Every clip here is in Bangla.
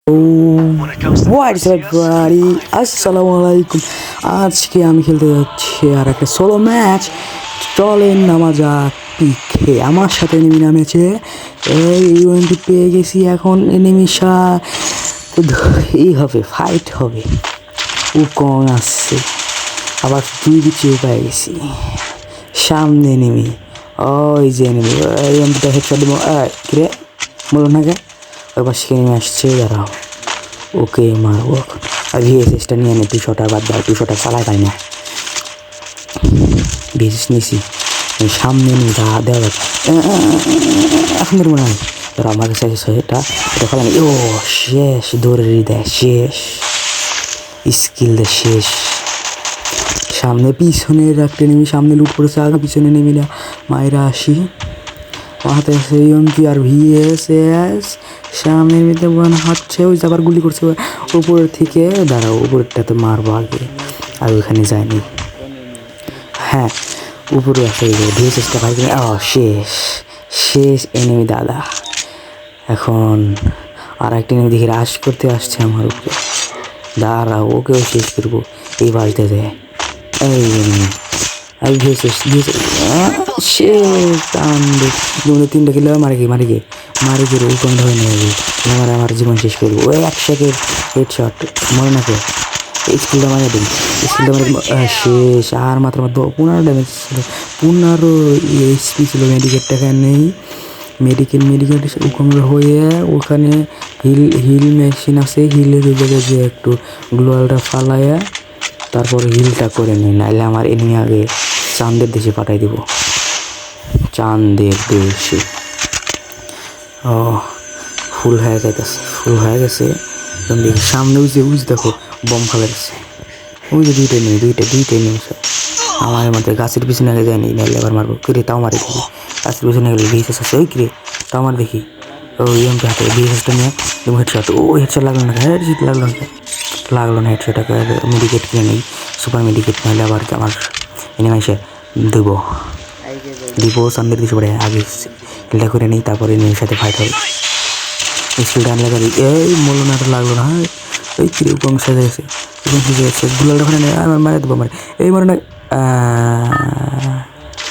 হোয়াটস আপ এভরিবডি, আসসালামু আলাইকুম। আজকে আমি খেলতে যাচ্ছি আর একটা সোলো ম্যাচ। চলেন নামা যাক পিকে। আমার সাথে এনিমি নামেছে। এই ইউএনটি পেয়ে গেছি। এখন এনিমির এই হবে, ফাইট হবে। ও কম আসছে, আবার দুই পিছিয়ে পেয়ে গেছি। সামনে এনিমি, ওই যে এনিমি, এমপিটা হেডশট দেবো। কিরে বলো না কে ওই পাশে এনিমি আসছে, দাঁড়াও ওকে মারবো এখন। আর ভিএসএসটা নিয়ে নে, 200টা বাদ দাও, 200টা চালাই পাই না। ভিএসএস নিয়েছি, সামনে নিয়ে দেওয়া যাবে এখন ধরবো না। ধরো আমার কাছে এটা ফেলাম। ও শেষ, দৌড়েরই দেয় শেষ, স্কিল দেয় শেষ। সামনে পিছনে রাখতে নেমে সামনে লুট করেছে, আগে পিছনে নেমে না মায়েরা আসি। হাতে আছে ইউএমপি আর ভিএসএস। সামনের মধ্যে হাঁটছে, ওই আবার গুলি করছে উপরের থেকে। দাঁড়াও, উপরেরটাতে মারবো আগে, আর ওইখানে যায়নি। হ্যাঁ উপরে আসে ভিএসএসটা ভাই। শেষ শেষ এনিমি দাদা। এখন আর একটা এনিমি দেখি রাশ করতে আসছে আমার উপরে। দাঁড়াও, ওকেও শেষ করবো এই বাড়িতে যায়। এই এই ভিএসএস শেষ কান্দে 3টা কিলো মারে গিয়ে ওরকম ধরে নিয়ে আমার জীবন শেষ করবো। ওই 1 সেকেন্ড হেডশট, মনে না কেউ এই স্কিলটা মারিয়ে দিন, স্কিলটা মারিয়ে শেষ। আর মাত্র 15 ড্যামেজ ছিল, 15 এইচপি ছিল। মেডিকেটটা নেই, মেডিকেল ওখানে হয়ে ওখানে হিল মেশিন আছে। হিলের ওই জায়গায় যে একটু গ্লোয়ালটা ফালাইয়া তারপর হিলটা করে নিই, নাহলে আমার এনিমি আগে চাঁদের দেশে পাঠাই দিব। চাঁদের দেশে ও ফুল হয়ে গেছে। দেখি সামনে উজ দেখো বম ফেলেছে। ওই যে দুইটাই নেই সব আমার মধ্যে। গাছের পিছনে আগে যায়নি, নাহলে আবার মারবো। কিরে তাও মারি দেখি, গাছের পিছনে গেলে ভিএসএস আছে। ওই কিরে তাও মার দেখি। ও এমপি হাতে ভিএসএসটা নিয়ে হেডশট। ও হেডশট লাগলো না, হেডশটটাকে মেডিকেট কিনে নেই, সুপার মেডিকেট, নাহলে আবার আমার এনিমি এসে দেবো চান্দের দিশে পড়ে। আগে কিলটা করে নেই, তারপরে এনিমির সাথে ফাইট হবে। স্কিলটা আনলে গাড়ি এই মূল্যনাটা লাগলো না। ওই কিরে কম সেজে গেছে, গুলাটা ওখানে নেই, আমার মারে দেবো আমার এই মনে না।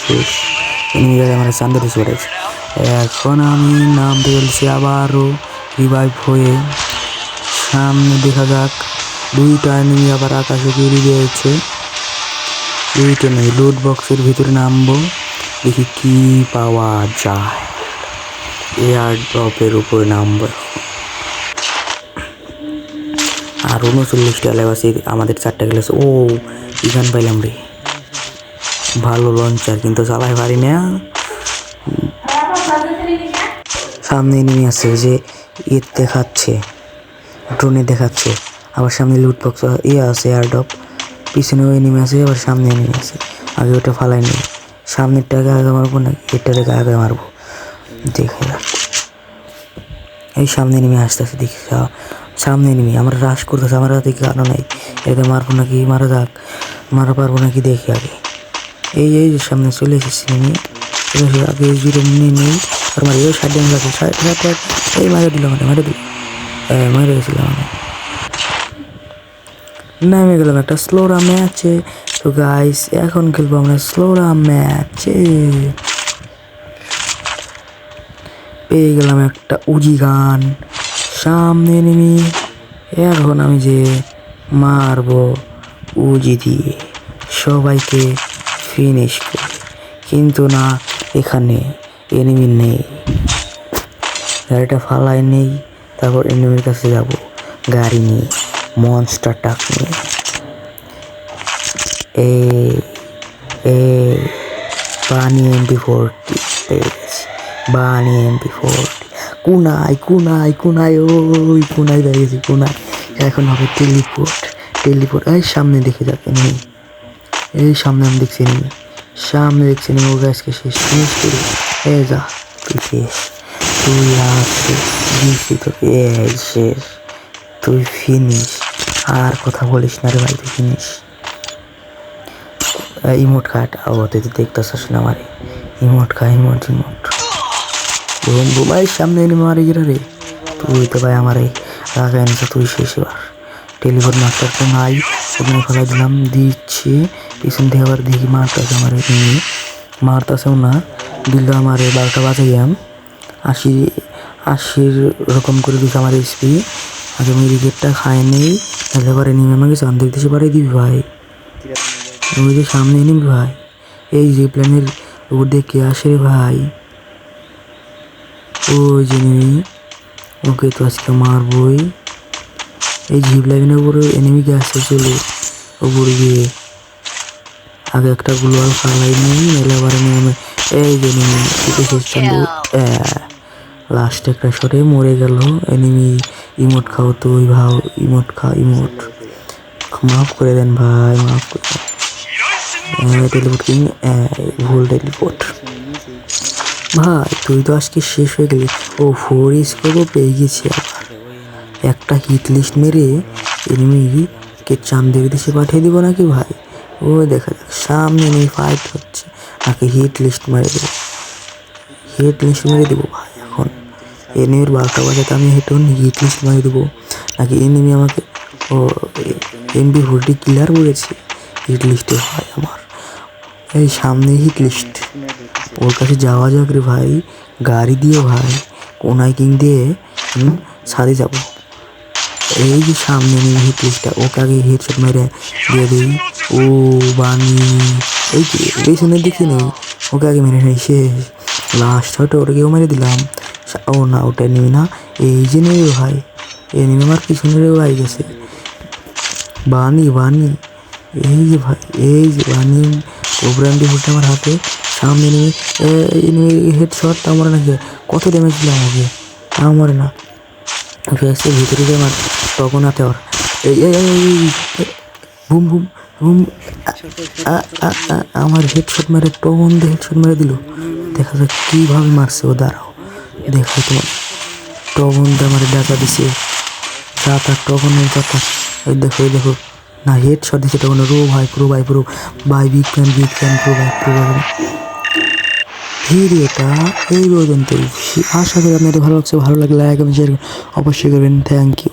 শেষ এনিমি গাড়ি আমার চান্দের দিশে পড়েছে। এখন আমি নামতে চলছি আবারও রিভাইভ হয়ে। সামনে দেখা যাক, 2টা এনিমি আবার আকাশে বেরিয়ে দিয়েছে। 2টা নেই, লুট বক্সের ভিতরে নামবো, দেখি কি পাওয়া যায়। এয়ার ড্রপের উপরে নামবো। আর 39টা লেবাসি, আমাদের 4টা গেলেছে। ও ইখান পাইলাম রে, ভালো লঞ্চার, কিন্তু চালাই পারি না। সামনে এনিমি আছে, যে দেখাচ্ছে, ড্রোনে দেখাচ্ছে। আবার সামনে লুট বক্স আছে, এয়ারড্রপ, পিছনেও এনিমি আছে, আবার সামনে এনিমি আছে। আগে ওটা ফালাই নেই, সামনেরটাকে আগে মারবো না এটাকে আগে মারবো, দেখে যাক। এই সামনে এনিমি আসতেছে, দেখি সামনে এনিমি আমার রাশ করতেছে। আমার হাতে কারণ নাই, এতে মারবো নাকি, মারা যাক, মারা পারবো নাকি দেখি আগে। এই যে সামনে চলে এসেছি এনিমি, আগে জিরো নেই আর মারি। ওই 60 ড্যামেজ আছে, 60 এই মারা দিল, মারে গেছিলাম নামে গেলাম একটা স্লোরা ম্যাচে। তো গাইস এখন খেলবো আমরা স্লোরা ম্যাচে। পেয়ে গেলাম একটা উজি গান, সামনে এনিমি। এখন আমি যে মারবো উজি দিয়ে সবাইকে ফিনিশ করে, কিন্তু না এখানে এনিমি নেই। গাড়িটা ফালাই নেই, তারপর এনিমির কাছে যাব গাড়ি নিয়ে, মনস্টার ট্রাক নিয়ে। বানি MP40 পেয়েছি, বানি MP40। কুনাই ওই কুনাই পেয়েছি, কুনাই। এখন হবে টেলিপোর্ট। এই সামনে দেখে যাকে নেই, এই সামনে আমি দেখছি নেই, ও গাছকে শেষ করি। যা তুই শেষ, তুই আসছে দিচ্ছি তোকে, শেষ, তুই ফিনিশ। আর কথা বলিস না রে ভাই, তুই ফিনিশ। ইমোট কাট, তুই তো দেখতেছিস না আমার ইমোট বুম বুম। এই সামনে এনে মারে গেরা রে, তুই তো ভাই আমার লাগাই নিছে তুই শেষ এবার টেলিফোন মাস্টার তো নাই ওখানে ফেলা দিলাম দিচ্ছি পিছন থেকে আবার দেখি মারতেছে আমার নিয়ে মারতেছেও না দিল আমার 12টা বাজাইয়াম 80 রকম করে দিচ্ছে আমার এসপি আগে মেডিকেটটা খায় নেই তাহলে এবারে নিমে আমাকে চান্দের দেশে পাঠিয়ে দিবি ভাই ওই যে সামনে নিবি ভাই এই যে প্ল্যানের উপর দিয়ে কে আসে রে ভাই ওই যে নিবি ওকে তো আজকে মারবই এই জিপ লাইনের উপরে এনিমিকে আসতে চলে উপরে গিয়ে আগে একটা গ্লোয়াল ফালাই নেই মেলে আবার নেমে এই যে নেমে লাস্ট একটা শটে মরে গেল এনিমি ইমোট খাও তো ওই ভাও ইমোট খা ইমোট মাফ করে দেন ভাই মাফ করে দেন টেলিপোর্ট কিং ভুল টেলিপোর্ট ভাই তুই তো আজকে শেষ হয়ে গেলি ও 4 স্কোপও পেয়ে গেছি আবার একটা হিট লিস্ট মেরে এনিমিকে চাঁদের দেশে পাঠিয়ে দিব নাকি ভাই ও দেখা যাক সামনে এনিমি ফাইট হচ্ছে নাকি হিট লিস্ট মেরে দেবো ভাই এখন এনিমির 12টা বাজাতে আমি হিট লিস্ট মেরে দেবো নাকি এনিমি আমাকে ও MP40 কিলার বলেছে হিট লিস্টে ভাই আমার এই সামনে হিট লিস্ট ওর কাছে যাওয়া যাক রে ভাই গাড়ি দিয়ে ভাই কোনায় কিং দিয়ে ছাদে যাবো এই যে সামনে নিয়ে হিট লিস্টটা ওকে আগে হেডশট মেরে দিয়ে দিই ও বানি এই পেছনের দিকে নেই ওকে আগে মেরে নেই শেষ লাস্ট হয়তো ওটাকেও মেরে দিলাম ও না ওটা নেই না এই যে নেবে ভাই এই নেমে আমার পিছনেরও আই গেছে বানি এই যে ভাই এই যে বানি কোবরান্ডি ফুটে আমার হাতে সামনে নেমে হেডশট আমার নাকি কত ড্যামেজ দিলাম ওকে আমার না ফেসের ভিতরে যে আমার তখন হাতে ওর বুম বুম বুম আমার হেডশট মেরে টগন দিয়ে হেডশট মেরে দিল দেখা যাক কীভাবে মারছে ও দাঁড়াও দেখো তোমার টগন দিয়ে আমার ডাকা দিছে চাতা টগনের চাতা এই দেখো না হেডশট দিচ্ছে তখন পুরো বাই বিগ ফ্যান পুরো ভাই ভিডিওটা এই পর্যন্তই আশা করি আপনাদের ভালো লাগছে ভালো লাগলে লাইক এবং শেয়ার অবশ্যই করবেন থ্যাংক ইউ